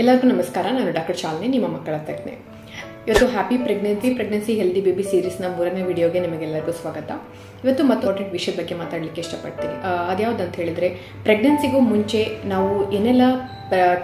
ಎಲ್ಲರಿಗೂ ನಮಸ್ಕಾರ. ನಾನು ಡಾಕ್ಟರ್ ಶಾಲಿನಿ, ನಿಮ್ಮ ಮಕ್ಕಳ ತಜ್ಞೆ. ಇವತ್ತು ಹ್ಯಾಪಿ ಪ್ರೆಗ್ನೆನ್ಸಿ ಹೆಲ್ದಿ ಬೇಬಿ ಸೀರೀಸ್ನ 3ನೇ ವಿಡಿಯೋಗೆ ನಿಮಗೆಲ್ಲರಿಗೂ ಸ್ವಾಗತ. ಇವತ್ತು ಇಂಪಾರ್ಟೆಂಟ್ ವಿಷಯದ ಬಗ್ಗೆ ಮಾತಾಡಲಿಕ್ಕೆ ಇಷ್ಟಪಡ್ತೀನಿ. ಅದ್ಯಾವುದಂತ ಹೇಳಿದರೆ, ಪ್ರೆಗ್ನೆನ್ಸಿಗೂ ಮುಂಚೆ ನಾವು ಏನೆಲ್ಲ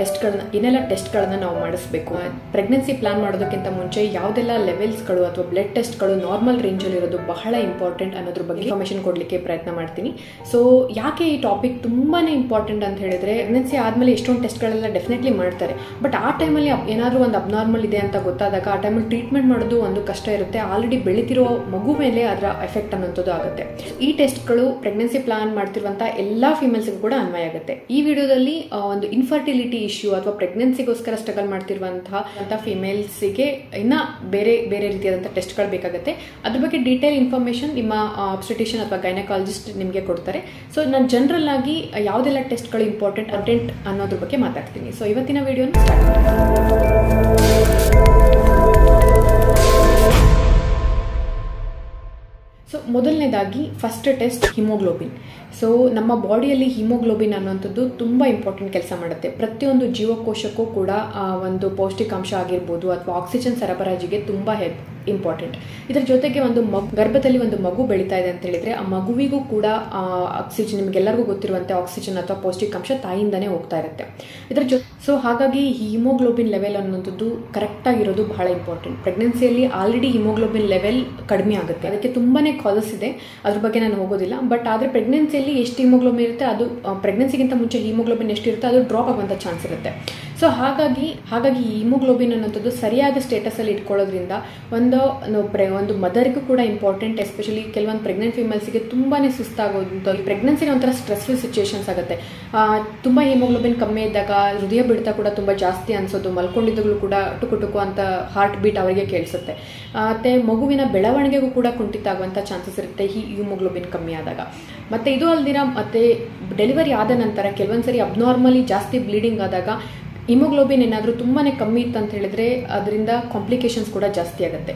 ಟೆಸ್ಟ್ಗಳನ್ನು ನಾವು ಮಾಡಿಸ್ಬೇಕು, ಪ್ರೆಗ್ನೆನ್ಸಿ ಪ್ಲಾನ್ ಮಾಡೋದಕ್ಕಿಂತ ಮುಂಚೆ ಯಾವುದೆಲ್ಲ ಲೆವೆಲ್ಸ್ಗಳು ಅಥವಾ ಬ್ಲಡ್ ಟೆಸ್ಟ್ಗಳು ನಾರ್ಮಲ್ ರೇಂಜಲ್ಲಿ ಇರೋದು ಬಹಳ ಇಂಪಾರ್ಟೆಂಟ್ ಅನ್ನೋದ್ರ ಬಗ್ಗೆ ಇನ್ಫಾರ್ಮೇಷನ್ ಕೊಡಲಿಕ್ಕೆ ಪ್ರಯತ್ನ ಮಾಡ್ತೀನಿ. ಸೊ ಯಾಕೆ ಈ ಟಾಪಿಕ್ ತುಂಬಾ ಇಂಪಾರ್ಟೆಂಟ್ ಅಂತ ಹೇಳಿದ್ರೆ, ಪ್ರೆಗ್ನೆನ್ಸಿ ಆದಮೇಲೆ ಎಷ್ಟೊಂದು ಟೆಸ್ಟ್ಗಳೆಲ್ಲ ಡೆಫಿನೆಟ್ಲಿ ಮಾಡ್ತಾರೆ. ಬಟ್ ಆ ಟೈಮಲ್ಲಿ ಏನಾದರೂ ಒಂದು ಅಬ್ನಾರ್ಮಲ್ ಇದೆ ಅಂತ ಗೊತ್ತಾದಾಗ ಆ ಟೈಮಲ್ಲಿ ಟ್ರೀಟ್ಮೆಂಟ್ ಮಾಡೋದು ಒಂದು ಕಷ್ಟ ಇರುತ್ತೆ. ಆಲ್ರೆಡಿ ಬೆಳೀತಿರೋ ಮಗು ಮೇಲೆ ಅದರ ಎಫೆಕ್ಟ್ ಅನ್ನೋಂಥದ್ದು ಆಗುತ್ತೆ. ಈ ಟೆಸ್ಟ್ಗಳು ಪ್ರೆಗ್ನೆನ್ಸಿ ಪ್ಲಾನ್ ಮಾಡ್ತಿರುವಂಥ ಎಲ್ಲ ಫೀಮೇಲ್ಸ್ಗೂ ಕೂಡ ಅನ್ವಯ ಆಗುತ್ತೆ. ಈ ವಿಡಿಯೋದಲ್ಲಿ ಒಂದು ಇನ್ಫರ್ಟಿಲಿಟಿ ಇಶ್ಯೂ ಅಥವಾ ಪ್ರೆಗ್ನೆನ್ಸಿಗೋಸ್ಕರ ಸ್ಟ್ರಗಲ್ ಮಾಡ್ತಿರುವಂತಹ ಫಿಮೇಲ್ಸ್ಗೆ ಇನ್ನ ಬೇರೆ ರೀತಿಯಾದಂತಹ ಟೆಸ್ಟ್ಗಳು ಬೇಕಾಗುತ್ತೆ. ಅದ್ರ ಬಗ್ಗೆ ಡೀಟೇಲ್ ಇನ್ಫಾರ್ಮೇಶನ್ ನಿಮ್ಮ ಆಬ್ಸ್ಟೆಟಿಷಿಯನ್ ಅಥವಾ ಗೈನಕಾಲಜಿಸ್ಟ್ ನಿಮಗೆ ಕೊಡ್ತಾರೆ. ಸೊ ನಾನು ಜನರಲ್ ಆಗಿ ಯಾವುದೆಲ್ಲ ಟೆಸ್ಟ್ಗಳು ಇಂಪಾರ್ಟೆಂಟ್ ಅನ್ನೋದ್ರ ಬಗ್ಗೆ ಮಾತಾಡ್ತೀನಿ. ಸೊ ಇವತ್ತಿನ ವಿಡಿಯೋನ ಸ್ಟಾರ್ಟ್ ಮಾಡ್ತೀನಿ. ಸೊ ಮೊದಲನೇದಾಗಿ ಫಸ್ಟ್ ಟೆಸ್ಟ್ ಹಿಮೋಗ್ಲೋಬಿನ್. ಸೊ ನಮ್ಮ ಬಾಡಿಯಲ್ಲಿ ಹಿಮೋಗ್ಲೋಬಿನ್ ಅನ್ನೋಂಥದ್ದು ತುಂಬ ಇಂಪಾರ್ಟೆಂಟ್ ಕೆಲಸ ಮಾಡುತ್ತೆ. ಪ್ರತಿಯೊಂದು ಜೀವಕೋಶಕ್ಕೂ ಕೂಡ ಒಂದು ಪೌಷ್ಟಿಕಾಂಶ ಆಗಿರ್ಬೋದು ಅಥವಾ ಆಕ್ಸಿಜನ್ ಸರಬರಾಜಿಗೆ ತುಂಬ ಇಂಪಾರ್ಟೆಂಟ್. ಇದರ ಜೊತೆಗೆ ಒಂದು ಗರ್ಭದಲ್ಲಿ ಒಂದು ಮಗು ಬೆಳೀತಾ ಇದೆ ಅಂತ ಹೇಳಿದ್ರೆ ಆ ಮಗುವಿಗೂ ಕೂಡ ಆಕ್ಸಿಜನ್, ನಿಮಗೆಲ್ಲರಿಗೂ ಗೊತ್ತಿರುವಂತೆ ಆಕ್ಸಿಜನ್ ಅಥವಾ ಪೌಷ್ಟಿಕಾಂಶ ತಾಯಿಯಿಂದನೇ ಹೋಗ್ತಾ ಇರುತ್ತೆ. ಸೊ ಹಾಗಾಗಿ ಹಿಮೋಗ್ಲೋಬಿನ್ ಲೆವೆಲ್ ಅನ್ನೋಂಥದ್ದು ಕರೆಕ್ಟಾಗಿರೋದು ಬಹಳ ಇಂಪಾರ್ಟೆಂಟ್. ಪ್ರೆಗ್ನೆನ್ಸಿಯಲ್ಲಿ ಆಲ್ರೆಡಿ ಹಿಮೋಗ್ಲೋಬಿನ್ ಲೆವೆಲ್ ಕಡಿಮೆ ಆಗುತ್ತೆ. ಅದಕ್ಕೆ ತುಂಬಾನೇ ಕಾಸಸ್ ಇದೆ, ಅದ್ರ ಬಗ್ಗೆ ನಾನು ಹೋಗೋದಿಲ್ಲ. ಬಟ್ ಆದರೆ ಪ್ರೆಗ್ನೆನ್ಸಿಯಲ್ಲಿ ಎಷ್ಟು ಹಿಮೋಗ್ಲೋಬಿನ್ ಇರುತ್ತೆ, ಅದು ಪ್ರೆಗ್ನೆನ್ಸಿಗಿಂತ ಮುಂಚೆ ಹಿಮೋಗ್ಲೋಬಿನ್ ಎಷ್ಟಿರುತ್ತೆ ಅದು ಡ್ರಾಪ್ ಆಗುವಂಥ ಚಾನ್ಸ್ ಇರುತ್ತೆ. ಸೊ ಹಾಗಾಗಿ ಹಿಮೋಗ್ಲೋಬಿನ್ ಅನ್ನೋಂಥದ್ದು ಸರಿಯಾದ ಸ್ಟೇಟಸಲ್ಲಿ ಇಟ್ಕೊಳ್ಳೋದ್ರಿಂದ ಒಂದು ಮದರ್ಗೂ ಕೂಡ ಇಂಪಾರ್ಟೆಂಟ್. ಎಸ್ಪೆಷಲಿ ಕೆಲವೊಂದು ಪ್ರೆಗ್ನೆಂಟ್ ಫೀಮೇಲ್ಸ್ಗೆ ತುಂಬಾನೇ ಸುಸ್ತಾಗೋದು, ಈ ಪ್ರೆಗ್ನೆನ್ಸಿನ ಒಂಥರ ಸ್ಟ್ರೆಸ್ಫುಲ್ ಸಿಚುವೇಶನ್ಸ್ ಆಗುತ್ತೆ. ತುಂಬ ಹಿಮೋಗ್ಲೋಬಿನ್ ಕಮ್ಮಿ ಇದ್ದಾಗ ಹೃದಯ ಬಿಡ್ತಾ ಕೂಡ ತುಂಬ ಜಾಸ್ತಿ ಅನ್ಸೋದು, ಮಲ್ಕೊಂಡಿದ್ದಾಗಲೂ ಕೂಡ ಟುಕು ಅಂತ ಹಾರ್ಟ್ ಬೀಟ್ ಅವರಿಗೆ ಕೇಳಿಸುತ್ತೆ. ಮತ್ತು ಮಗುವಿನ ಬೆಳವಣಿಗೆಗೂ ಕೂಡ ಕುಂಠಿತ ಆಗುವಂಥ ಚಾನ್ಸಸ್ ಇರುತ್ತೆ ಈ ಹಿಮೋಗ್ಲೋಬಿನ್ ಕಮ್ಮಿ ಆದಾಗ. ಮತ್ತು ಇದು ಅಲ್ದಿರ ಮತ್ತೆ ಡೆಲಿವರಿ ಆದ ನಂತರ ಕೆಲವೊಂದ್ಸರಿ ಅಬ್ನಾರ್ಮಲಿ ಜಾಸ್ತಿ ಬ್ಲೀಡಿಂಗ್ ಆದಾಗ ಹಿಮೋಗ್ಲೋಬಿನ್ ಏನಾದರೂ ತುಂಬಾ ಕಮ್ಮಿ ಇತ್ತು ಅಂತ ಹೇಳಿದ್ರೆ ಅದರಿಂದ ಕಾಂಪ್ಲಿಕೇಶನ್ಸ್ ಕೂಡ ಜಾಸ್ತಿ ಆಗುತ್ತೆ.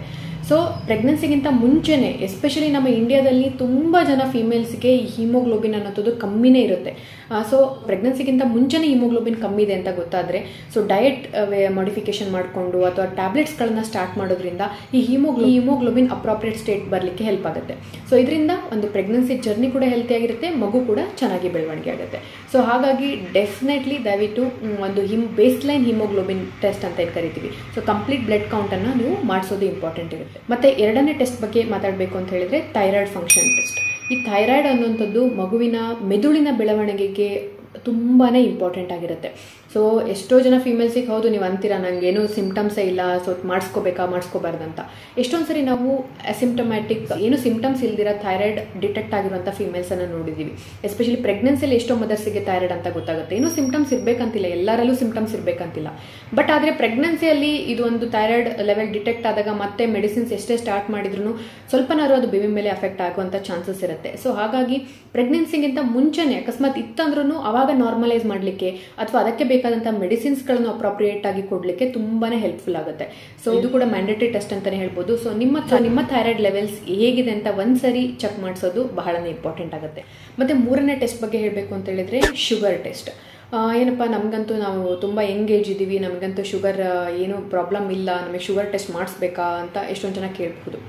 ಸೊ ಪ್ರೆಗ್ನೆನ್ಸಿಗಿಂತ ಮುಂಚೆನೆ, ಎಸ್ಪೆಷಲಿ ನಮ್ಮ ಇಂಡಿಯಾದಲ್ಲಿ ತುಂಬ ಜನ ಫೀಮೇಲ್ಸ್ಗೆ ಹಿಮೋಗ್ಲೋಬಿನ್ ಅನ್ನೋದು ಕಮ್ಮಿನೇ ಇರುತ್ತೆ. ಸೊ ಪ್ರೆಗ್ನೆನ್ಸಿಗಿಂತ ಮುಂಚೆನೇ ಹಿಮೋಗ್ಲೋಬಿನ್ ಕಮ್ಮಿ ಇದೆ ಅಂತ ಗೊತ್ತಾದರೆ ಸೊ ಡಯಟ್ ಮಾಡಿಫಿಕೇಶನ್ ಮಾಡಿಕೊಂಡು ಅಥವಾ ಟ್ಯಾಬ್ಲೆಟ್ಸ್ಗಳನ್ನ ಸ್ಟಾರ್ಟ್ ಮಾಡೋದ್ರಿಂದ ಈ ಹಿಮೋಗ್ಲೋಬಿನ್ ಅಪ್ರಾಪ್ರಿಯೇಟ್ ಸ್ಟೇಟ್ ಬರಲಿಕ್ಕೆ ಹೆಲ್ಪ್ ಆಗುತ್ತೆ. ಸೊ ಇದರಿಂದ ಒಂದು ಪ್ರೆಗ್ನೆನ್ಸಿ ಜರ್ನಿ ಕೂಡ ಹೆಲ್ತಿ ಆಗಿರುತ್ತೆ, ಮಗು ಕೂಡ ಚೆನ್ನಾಗಿ ಬೆಳವಣಿಗೆ ಆಗುತ್ತೆ. ಸೊ ಹಾಗಾಗಿ ಡೆಫಿನೆಟ್ಲಿ ದಯವಿಟ್ಟು ಒಂದು ಬೇಸ್ಲೈನ್ ಹಿಮೋಗ್ಲೋಬಿನ್ ಟೆಸ್ಟ್ ಅಂತ ಏನು ಕರಿತೀವಿ, ಸೊ ಕಂಪ್ಲೀಟ್ ಬ್ಲಡ್ ಕೌಂಟನ್ನು ನೀವು ಮಾಡಿಸೋದು ಇಂಪಾರ್ಟೆಂಟ್ ಇರುತ್ತೆ. ಮತ್ತೆ ಎರಡನೇ ಟೆಸ್ಟ್ ಬಗ್ಗೆ ಮಾತಾಡಬೇಕು ಅಂತ ಹೇಳಿದ್ರೆ ಥೈರಾಯ್ಡ್ ಫಂಕ್ಷನ್ ಟೆಸ್ಟ್. ಈ ಥೈರಾಯ್ಡ್ ಅನ್ನುವಂಥದ್ದು ಮಗುವಿನ ಮೆದುಳಿನ ಬೆಳವಣಿಗೆಗೆ ತುಂಬಾ ಇಂಪಾರ್ಟೆಂಟ್ ಆಗಿರುತ್ತೆ. ಸೊ ಎಷ್ಟೋ ಜನ ಫೀಮೇಲ್ಸಿಗೆ ಹೌದು ನೀವು ಅಂತೀರಾ ನನಗೇನು ಸಿಂಪ್ಟಮ್ಸೇ ಇಲ್ಲ, ಸೊ ಮಾಡಿಸ್ಕೋಬಾರ್ದಂತ. ಎಷ್ಟೊಂದು ಸರಿ ನಾವು ಅಸಿಂಪ್ಟಮ್ಯಾಟಿಕ್, ಏನು ಸಿಂಪ್ಟಮ್ಸ್ ಇಲ್ದಿರ ಥೈರಾಯ್ಡ್ ಡಿಟೆಕ್ಟ್ ಆಗಿರುವಂಥ ಫೀಮೇಲ್ಸನ್ನು ನೋಡಿದ್ದೀವಿ. ಎಸ್ಪೆಷಲಿ ಪ್ರೆಗ್ನೆನ್ಸಿಯಲ್ಲಿ ಎಷ್ಟೋ ಮದರ್ಸಿಗೆ ಥೈರಾಯ್ಡ್ ಅಂತ ಗೊತ್ತಾಗುತ್ತೆ. ಏನು ಸಿಂಪ್ಟಮ್ಸ್ ಇರಬೇಕಂತಿಲ್ಲ, ಎಲ್ಲರಲ್ಲೂ ಸಿಂಪ್ಟಮ್ಸ್ ಇರಬೇಕಂತಿಲ್ಲ. ಬಟ್ ಆದರೆ ಪ್ರೆಗ್ನೆನ್ಸಿಯಲ್ಲಿ ಇದು ಒಂದು ಥೈರಾಯ್ಡ್ ಲೆವೆಲ್ ಡಿಟೆಕ್ಟ್ ಆದಾಗ ಮತ್ತೆ ಮೆಡಿಸಿನ್ಸ್ ಎಷ್ಟೇ ಸ್ಟಾರ್ಟ್ ಮಾಡಿದ್ರು ಸ್ವಲ್ಪನಾರು ಅದು ಬೇಬಿ ಮೇಲೆ ಅಫೆಕ್ಟ್ ಆಗುವಂಥ ಚಾನ್ಸಸ್ ಇರುತ್ತೆ. ಸೊ ಹಾಗಾಗಿ ಪ್ರೆಗ್ನೆನ್ಸಿಗಿಂತ ಮುಂಚೆನೆ ಅಕಸ್ಮಾತ್ ಇತ್ತಂದ್ರೂ ಅವಾಗ ನಾರ್ಮಲೈಸ್ ಮಾಡಲಿಕ್ಕೆ ಅಥವಾ ಅದಕ್ಕೆ ಬೇಕಾದಂಥ ಮೆಡಿಸಿನ್ಸ್ಗಳನ್ನು ಅಪ್ರಾಪ್ರಿಯೇಟ್ ಆಗಿ ಕೊಡಲಿಕ್ಕೆ ತುಂಬಾನೇ ಹೆಲ್ಪ್ಫುಲ್ ಆಗುತ್ತೆ. ಸೊ ಇದು ಕೂಡ ಮ್ಯಾಂಡೇಟರಿ ಟೆಸ್ಟ್ ಅಂತಾನೆ ಹೇಳ್ಬೋದು. ಸೊ ನಿಮ್ಮ ಥೈರಾಯ್ಡ್ ಲೆವೆಲ್ಸ್ ಹೇಗಿದೆ ಅಂತ ಒಂದ್ಸರಿ ಚೆಕ್ ಮಾಡಿಸೋದು ಬಹಳನೇ ಇಂಪಾರ್ಟೆಂಟ್ ಆಗುತ್ತೆ. ಮತ್ತೆ ಮೂರನೇ ಟೆಸ್ಟ್ ಬಗ್ಗೆ ಹೇಳಬೇಕು ಅಂತ ಹೇಳಿದ್ರೆ ಶುಗರ್ ಟೆಸ್ಟ್. ಏನಪ್ಪ ನಮಗಂತೂ ನಾವು ತುಂಬ ಯಂಗ್ ಏಜ್ ಇದ್ದೀವಿ, ನಮಗಂತೂ ಶುಗರ್ ಏನು ಪ್ರಾಬ್ಲಮ್ ಇಲ್ಲ, ನಮಗೆ ಶುಗರ್ ಟೆಸ್ಟ್ ಮಾಡಿಸ್ಬೇಕಾ ಅಂತ ಎಷ್ಟೊಂದು ಜನ ಕೇಳಬಹುದು.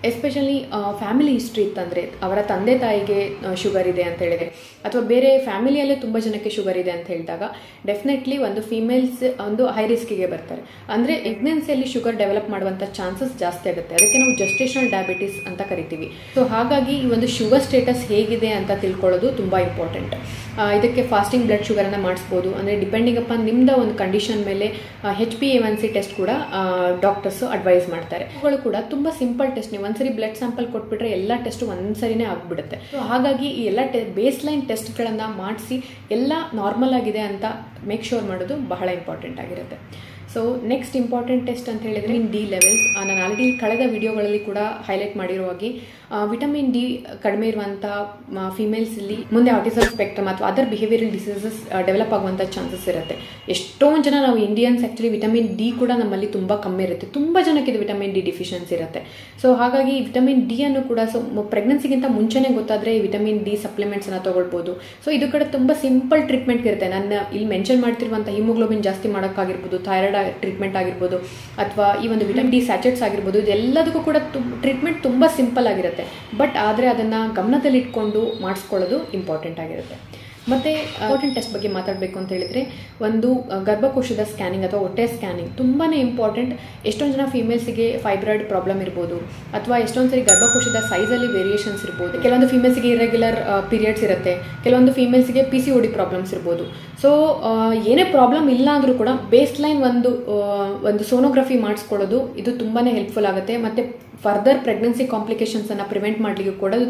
ಎಸ್ಪೆಷಲಿ ಫ್ಯಾಮಿಲಿ ಹಿಸ್ಟ್ರಿ ಇತ್ತಂದರೆ, ಅವರ ತಂದೆ ತಾಯಿಗೆ ಶುಗರ್ ಇದೆ ಅಂತ ಹೇಳಿದ್ರೆ ಅಥವಾ ಬೇರೆ ಫ್ಯಾಮಿಲಿಯಲ್ಲೇ ತುಂಬ ಜನಕ್ಕೆ ಶುಗರ್ ಇದೆ ಅಂತ ಹೇಳಿದಾಗ ಡೆಫಿನೆಟ್ಲಿ ಒಂದು ಫೀಮೇಲ್ಸ್ ಒಂದು ಹೈ ರಿಸ್ಕಿಗೆ ಬರ್ತಾರೆ. ಅಂದರೆ ಪ್ರೆಗ್ನೆನ್ಸಿಯಲ್ಲಿ ಶುಗರ್ ಡೆವಲಪ್ ಮಾಡುವಂಥ ಚಾನ್ಸಸ್ ಜಾಸ್ತಿ ಆಗುತ್ತೆ. ಅದಕ್ಕೆ ನಾವು ಜೆಸ್ಟೇಷನಲ್ ಡಯಾಬಿಟಿಸ್ ಅಂತ ಕರಿತೀವಿ. ಸೊ ಹಾಗಾಗಿ ಈ ಒಂದು ಶುಗರ್ ಸ್ಟೇಟಸ್ ಹೇಗಿದೆ ಅಂತ ತಿಳ್ಕೊಳ್ಳೋದು ತುಂಬ ಇಂಪಾರ್ಟೆಂಟ್. ಇದಕ್ಕೆ ಫಾಸ್ಟಿಂಗ್ ಬ್ಲಡ್ ಶುಗರನ್ನು ಮಾಡಿಸ್ಬೋದು. ಅಂದರೆ ಡಿಪೆಂಡಿಂಗ್ ಅಪಾನ್ ನಿಮ್ದ ಒಂದು ಕಂಡೀಷನ್ ಮೇಲೆ HbA1c ಟೆಸ್ಟ್ ಕೂಡ ಡಾಕ್ಟರ್ಸ್ ಅಡ್ವೈಸ್ ಮಾಡ್ತಾರೆ. ಇವುಗಳು ಕೂಡ ತುಂಬ ಸಿಂಪಲ್ ಟೆಸ್ಟ್. ನೀವು ಒಂದ್ಸರಿ ಬ್ಲಡ್ ಸ್ಯಾಂಪಲ್ ಕೊಟ್ಬಿಟ್ರೆ ಎಲ್ಲ ಟೆಸ್ಟ್ ಒಂದ್ಸರಿನೇ ಆಗ್ಬಿಡುತ್ತೆ. ಸೊ ಹಾಗಾಗಿ ಈ ಎಲ್ಲ ಬೇಸ್ಲೈನ್ ಟೆಸ್ಟ್ಗಳನ್ನು ಮಾಡಿಸಿ ಎಲ್ಲ ನಾರ್ಮಲ್ ಆಗಿದೆ ಅಂತ ಮೇಕ್ ಶೋರ್ ಮಾಡೋದು ಬಹಳ ಇಂಪಾರ್ಟೆಂಟ್ ಆಗಿರುತ್ತೆ. ಸೊ ನೆಕ್ಸ್ಟ್ ಇಂಪಾರ್ಟೆಂಟ್ ಟೆಸ್ಟ್ ಅಂತ ಹೇಳಿದ್ರೆ ವಿಟಮಿನ್ ಡಿ ಲೆವೆಲ್ಸ್. ನಾನು ಆಲ್ರೆಡಿ ಕಳೆದ ವಿಡಿಯೋಗಳಲ್ಲಿ ಕೂಡ ಹೈಲೈಟ್ ಮಾಡಿರೋ ಹಾಗೆ ವಿಟಮಿನ್ ಡಿ ಕಡಿಮೆ ಇರುವಂಥ ಫೀಮೇಲ್ಸಲ್ಲಿ ಮುಂದೆ ಆಟಿಸಮ್ ಸ್ಪೆಕ್ಟ್ರಮ್ ಅಥವಾ ಅದರ್ ಬಿಹೇವಿಯರಲ್ ಡಿಸೀಸಸ್ ಡೆವಲಪ್ ಆಗುವಂಥ ಚಾನ್ಸಸ್ ಇರುತ್ತೆ. ಎಷ್ಟೊಂದು ಜನ ನಾವು ಇಂಡಿಯನ್ಸ್ ಆ್ಯಕ್ಚುಲಿ ವಿಟಮಿನ್ ಡಿ ಕೂಡ ನಮ್ಮಲ್ಲಿ ತುಂಬ ಕಮ್ಮಿ ಇರುತ್ತೆ. ತುಂಬ ಜನಕ್ಕೆ ಇದು ವಿಟಮಿನ್ ಡಿ ಡಿಫಿಷಿಯನ್ಸಿ ಇರುತ್ತೆ. ಸೊ ಹಾಗಾಗಿ ವಿಟಮಿನ್ ಡಿ ಅನ್ನು ಕೂಡ ಪ್ರೆಗ್ನೆನ್ಸಿಗಿಂತ ಮುಂಚೆನೇ ಗೊತ್ತಾದರೆ ವಿಟಮಿನ್ ಡಿ ಸಪ್ಲಿಮೆಂಟ್ಸನ್ನು ತೊಗೊಳ್ಬೋದು. ಸೊ ಇದು ಕಡೆ ತುಂಬ ಸಿಂಪಲ್ ಟ್ರೀಟ್ಮೆಂಟ್ ಇರುತ್ತೆ. ನಾನು ಇಲ್ಲಿ ಮೆನ್ಷನ್ ಮೆಷರ್ ಮಾಡ್ತಿರುವಂಥ ಹಿಮೋಗ್ಲೋಬಿನ್ ಜಾಸ್ತಿ ಮಾಡೋಕ್ಕಾಗಿರ್ಬೋದು, ಥೈರಾಯ್ಡ್ ಟ್ರೀಟ್ಮೆಂಟ್ ಆಗಿರ್ಬೋದು, ಅಥವಾ ಈ ಒಂದು ವಿಟಮಿನ್ ಡಿ ಸ್ಯಾಚೆಟ್ಸ್ ಆಗಿರ್ಬೋದು, ಇದೆಲ್ಲದಕ್ಕೂ ಕೂಡ ಟ್ರೀಟ್ಮೆಂಟ್ ತುಂಬ ಸಿಂಪಲ್ ಆಗಿರುತ್ತೆ. ಬಟ್ ಆದರೆ ಅದನ್ನು ಗಮನದಲ್ಲಿಟ್ಕೊಂಡು ಮಾಡಿಸ್ಕೊಳ್ಳೋದು ಇಂಪಾರ್ಟೆಂಟ್ ಆಗಿರುತ್ತೆ. ಮತ್ತು ಇಂಪಾರ್ಟೆಂಟ್ ಟೆಸ್ಟ್ ಬಗ್ಗೆ ಮಾತಾಡಬೇಕು ಅಂತ ಹೇಳಿದರೆ, ಒಂದು ಗರ್ಭಕೋಶದ ಸ್ಕ್ಯಾನಿಂಗ್ ಅಥವಾ ಹೊಟ್ಟೆ ಸ್ಕ್ಯಾನಿಂಗ್ ತುಂಬಾ ಇಂಪಾರ್ಟೆಂಟ್. ಎಷ್ಟೊಂದು ಜನ ಫೀಮೇಲ್ಸಿಗೆ ಫೈಬ್ರಾಯ್ಡ್ ಪ್ರಾಬ್ಲಮ್ ಇರ್ಬೋದು, ಅಥವಾ ಎಷ್ಟೊಂದು ಸರಿ ಗರ್ಭಕೋಶದ ಸೈಜಲ್ಲಿ ವೇರಿಯೇಷನ್ಸ್ ಇರ್ಬೋದು. ಕೆಲವೊಂದು ಫೀಮೇಲ್ಸ್ಗೆ ಇರೆಗ್ಯುಲರ್ ಪೀರಿಯಡ್ಸ್ ಇರುತ್ತೆ, ಕೆಲವೊಂದು ಫೀಮೇಲ್ಸ್ಗೆ PCOD ಪ್ರಾಬ್ಲಮ್ಸ್ ಇರ್ಬೋದು. ಸೊ ಏನೇ ಪ್ರಾಬ್ಲಮ್ ಇಲ್ಲ ಅಂದರೂ ಕೂಡ ಬೇಸ್ ಲೈನ್ ಒಂದು ಸೋನೋಗ್ರಫಿ ಮಾಡಿಸ್ಕೊಳ್ಳೋದು ಇದು ತುಂಬಾ ಹೆಲ್ಪ್ಫುಲ್ ಆಗುತ್ತೆ. ಮತ್ತು ಫರ್ದರ್ ಪ್ರೆಗ್ನೆನ್ಸಿ ಕಾಂಪ್ಲಿಕೇಶನ್ಸನ್ನು ಪ್ರಿವೆಂಟ್ ಮಾಡಲಿಕ್ಕೂ ಕೂಡ ಅದು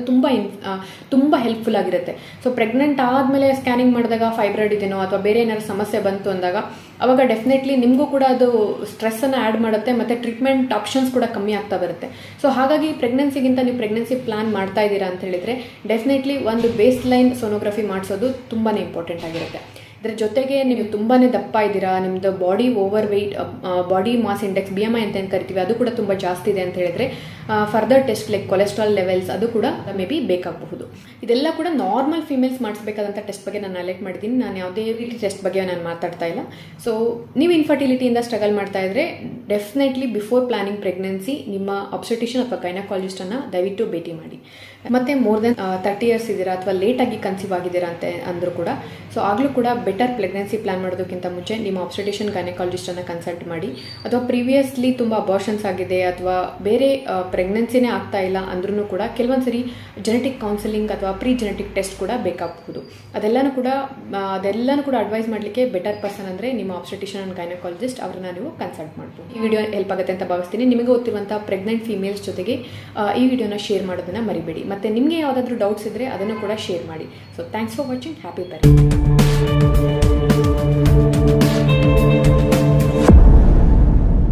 ತುಂಬ ಹೆಲ್ಪ್ಫುಲ್ ಆಗಿರುತ್ತೆ. ಸೊ ಪ್ರೆಗ್ನೆಂಟ್ ಆದಮೇಲೆ ಸ್ಕ್ಯಾನಿಂಗ್ ಮಾಡಿದಾಗ ಫೈಬ್ರಾಯ್ಡ್ ಇದೆನೋ ಅಥವಾ ಬೇರೆ ಏನಾದ್ರು ಸಮಸ್ಯೆ ಬಂತು ಅಂದಾಗ ಅವಾಗ ಡೆಫಿನೆಟ್ಲಿ ನಿಮಗೂ ಕೂಡ ಅದು ಸ್ಟ್ರೆಸ್ಸನ್ನು ಆ್ಯಡ್ ಮಾಡುತ್ತೆ, ಮತ್ತು ಟ್ರೀಟ್ಮೆಂಟ್ ಆಪ್ಷನ್ಸ್ ಕೂಡ ಕಮ್ಮಿ ಆಗ್ತಾ ಬರುತ್ತೆ. ಸೊ ಹಾಗಾಗಿ ಪ್ರೆಗ್ನೆನ್ಸಿಗಿಂತ ನೀವು ಪ್ರೆಗ್ನೆನ್ಸಿ ಪ್ಲಾನ್ ಮಾಡ್ತಾ ಇದ್ದೀರಾ ಅಂತ ಹೇಳಿದರೆ ಡೆಫಿನೆಟ್ಲಿ ಒಂದು ಬೇಸ್ ಲೈನ್ ಸೋನೋಗ್ರಫಿ ಮಾಡಿಸೋದು ತುಂಬಾ ಇಂಪಾರ್ಟೆಂಟ್ ಆಗಿರುತ್ತೆ. ಇದರ ಜೊತೆಗೆ ನೀವು ತುಂಬಾ ದಪ್ಪ ಇದ್ದೀರಾ, ನಿಮ್ಮದು body overweight, body mass index BMI ಅಂತ ಏನು ಕರಿತೀವಿ ಅದು ಕೂಡ ತುಂಬ ಜಾಸ್ತಿ ಇದೆ ಅಂತ ಹೇಳಿದ್ರೆ further test like cholesterol levels ಅದು ಕೂಡ ಮೇ ಬಿ ಬೇಕಾಗಬಹುದು. ಇದೆಲ್ಲ ಕೂಡ ನಾರ್ಮಲ್ ಫಿಮೇಲ್ಸ್ ಮಾಡಿಸಬೇಕಾದಂಥ ಟೆಸ್ಟ್ ಬಗ್ಗೆ ನಾನು ಹೈಲೈಟ್ ಮಾಡಿದ್ದೀನಿ. ನಾನು ಯಾವುದೇ ರೀತಿ ಟೆಸ್ಟ್ ಬಗ್ಗೆ ನಾನು ಮಾತಾಡ್ತಾ ಇಲ್ಲ. ಸೊ ನೀವು ಇನ್ಫರ್ಟಿಲಿಟಿಯಿಂದ ಸ್ಟ್ರಗಲ್ ಮಾಡ್ತಾ ಇದ್ರೆ ಡೆಫಿನೆಟ್ಲಿ ಬಿಫೋರ್ ಪ್ಲಾನಿಂಗ್ ಪ್ರೆಗ್ನೆನ್ಸಿ ನಿಮ್ಮ ಆಬ್ಸ್ಟೆಟಿಷಿಯನ್ ಅಥವಾ ಗೈನಕಾಲಜಿಸ್ಟನ್ನು ದಯವಿಟ್ಟು ಭೇಟಿ ಮಾಡಿ. ಮತ್ತು ಮೋರ್ ದೆನ್ 30 ಇಯರ್ಸ್ ಇದ್ದೀರಾ ಅಥವಾ ಲೇಟಾಗಿ ಕನ್ಸೀವ್ ಆಗಿದ್ದೀರಾ ಅಂತ ಅಂದರೂ ಕೂಡ, ಸೊ ಆಗಲೂ ಕೂಡ ಬೆಟರ್ ಪ್ರೆಗ್ನೆನ್ಸಿ ಪ್ಲಾನ್ ಮಾಡೋದಕ್ಕಿಂತ ಮುಂಚೆ ನಿಮ್ಮ ಆಬ್ಸ್ಟೆಟಿಷಿಯನ್ ಗೈನಕಾಲಜಿಸ್ಟನ್ನು ಕನ್ಸಲ್ಟ್ ಮಾಡಿ. ಅಥವಾ ಪ್ರೀವಿಯಸ್ಲಿ ತುಂಬ ಅಬಾರ್ಷನ್ಸ್ ಆಗಿದೆ ಅಥವಾ ಬೇರೆ ಪ್ರೆಗ್ನೆನ್ಸಿನೇ ಆಗ್ತಾ ಇಲ್ಲ ಅಂದ್ರೂ ಕೂಡ ಕೆಲವೊಂದು ಸರಿ ಜೆನೆಟಿಕ್ ಕೌನ್ಸಿಲಿಂಗ್ ಅಥವಾ ಪ್ರೀ ಜೆನೆಟಿಕ್ ಟೆಸ್ಟ್ ಕೂಡ ಬೇಕಾಗಬಹುದು. ಅದೆಲ್ಲನೂ ಕೂಡ ಅಡ್ವೈಸ್ ಮಾಡಲಿಕ್ಕೆ ಬೆಟರ್ ಪರ್ಸನ್ ಅಂದರೆ ನಿಮ್ಮ ಆಬ್ಸ್ಟೆಟಿಷಿಯನ್ ಆ್ಯಂಡ್ ಗೈನಕಾಲಜಿಸ್ಟ್, ಅವ್ರನ್ನ ನೀವು ಕನ್ಸಲ್ಟ್ ಮಾಡ್ಬೋದು. ಈ ವಿಡಿಯೋ ಹೆಲ್ಪ್ ಆಗುತ್ತೆ ಅಂತ ಭಾವಿಸ್ತೀನಿ. ನಿಮಗೆ ಗೊತ್ತಿರುವಂಥ ಪ್ರೆಗ್ನೆಂಟ್ ಫೀಮೇಲ್ಸ್ ಜೊತೆಗೆ ಈ ವಿಡಿಯೋನ ಶೇರ್ ಮಾಡೋದನ್ನು ಮರಿಬೇಡಿ. ಮತ್ತು ನಿಮಗೆ ಯಾವುದಾದ್ರೂ ಡೌಟ್ಸ್ ಇದ್ದರೆ ಅದನ್ನು ಕೂಡ ಶೇರ್ ಮಾಡಿ. So thanks for watching. Happy parenting.